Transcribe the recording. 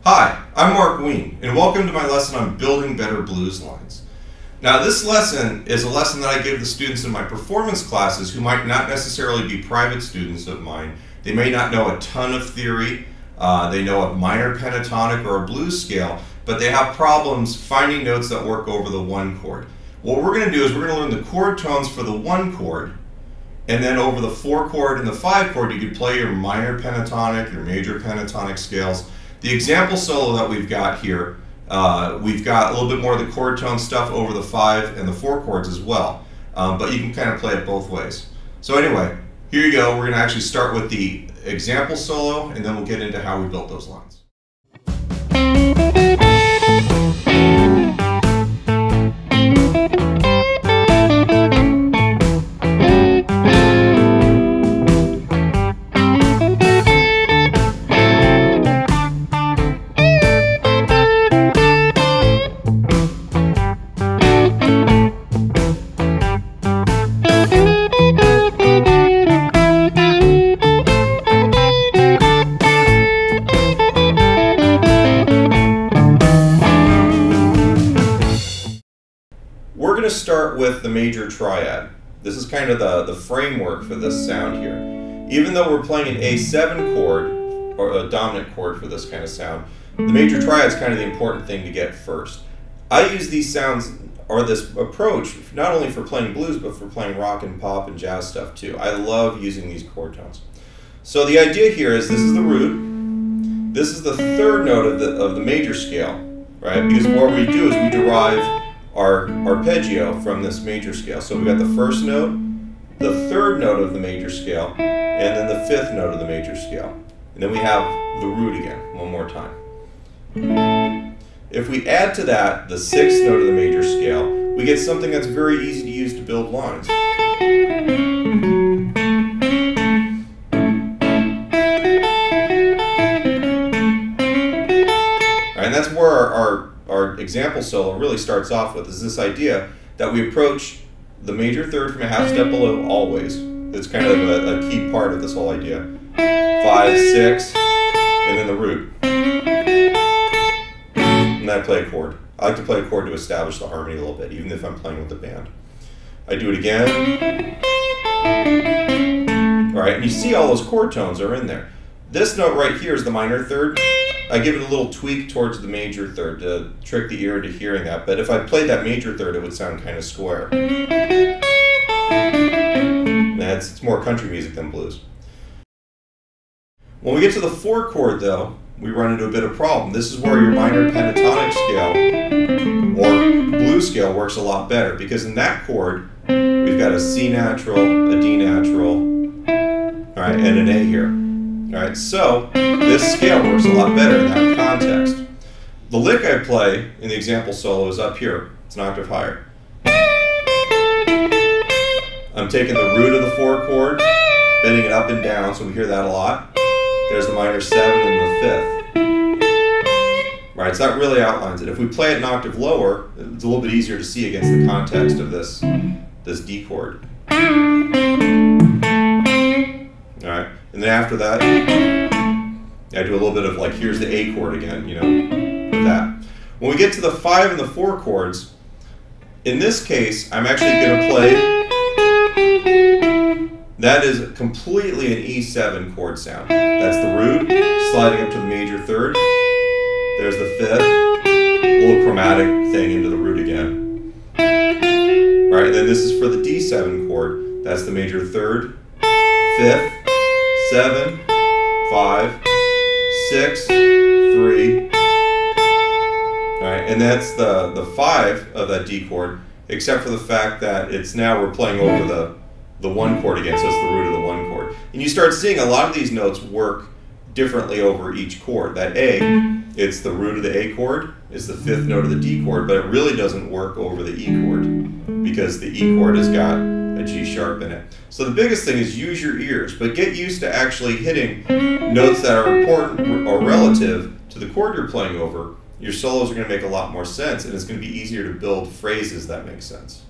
Hi, I'm Mark Wein, and welcome to my lesson on building better blues lines. Now, this lesson is a lesson that I give the students in my performance classes who might not necessarily be private students of mine. They may not know a ton of theory, they know a minor pentatonic or a blues scale, but they have problems finding notes that work over the one chord. What we're going to do is we're going to learn the chord tones for the one chord, and then over the four chord and the five chord you could play your minor pentatonic, your major pentatonic scales. The example solo that we've got here, we've got a little bit more of the chord tone stuff over the five and the four chords as well, but you can kind of play it both ways. So anyway, here you go. We're going to actually start with the example solo, and then we'll get into how we built those lines. We're going to start with the major triad. This is kind of the framework for this sound here. Even though we're playing an A7 chord, or a dominant chord for this kind of sound, the major triad is kind of the important thing to get first. I use these sounds, or this approach, not only for playing blues, but for playing rock and pop and jazz stuff too. I love using these chord tones. So the idea here is this is the root, this is the third note of the major scale, right? Because what we do is we derive our arpeggio from this major scale. So we got the first note, the third note of the major scale, and then the fifth note of the major scale. And then we have the root again, one more time. If we add to that the sixth note of the major scale, we get something that's very easy to use to build lines. And that's where our example solo really starts off with, is this idea that we approach the major third from a half step below always. It's kind of a key part of this whole idea. 5, 6, and then the root. And then I play a chord. I like to play a chord to establish the harmony a little bit, even if I'm playing with the band. I do it again. All right, and you see all those chord tones are in there. This note right here is the minor third. I give it a little tweak towards the major third to trick the ear into hearing that, but if I played that major third, it would sound kind of square. It's more country music than blues. When we get to the four chord though, we run into a bit of problem. This is where your minor pentatonic scale or blues scale works a lot better, because in that chord, we've got a C natural, a D natural, all right, and an A here. All right, so this scale works a lot better in that context. The lick I play in the example solo is up here. It's an octave higher. I'm taking the root of the four chord, bending it up and down, so we hear that a lot. There's the minor 7 and the fifth. Right, so that really outlines it. If we play it an octave lower, it's a little bit easier to see against the context of this D chord. All right, and then after that, I do a little bit of like, here's the A chord again, you know, with that. When we get to the 5 and the 4 chords, in this case, I'm actually going to play, that is completely an E7 chord sound. That's the root, sliding up to the major third. There's the fifth, a little chromatic thing into the root again. All right, and then this is for the D7 chord. That's the major third, fifth, 7, 5, 6, 3. All right, and that's the 5 of that D chord, except for the fact that it's now we're playing over the one chord again, so it's the root of the one chord. And you start seeing a lot of these notes work differently over each chord. That A, it's the root of the A chord, it's the fifth note of the D chord, but it really doesn't work over the E chord, because the E chord has got a G sharp in it. So the biggest thing is use your ears, but get used to actually hitting notes that are important or relative to the chord you're playing over. Your solos are going to make a lot more sense, and it's going to be easier to build phrases that make sense.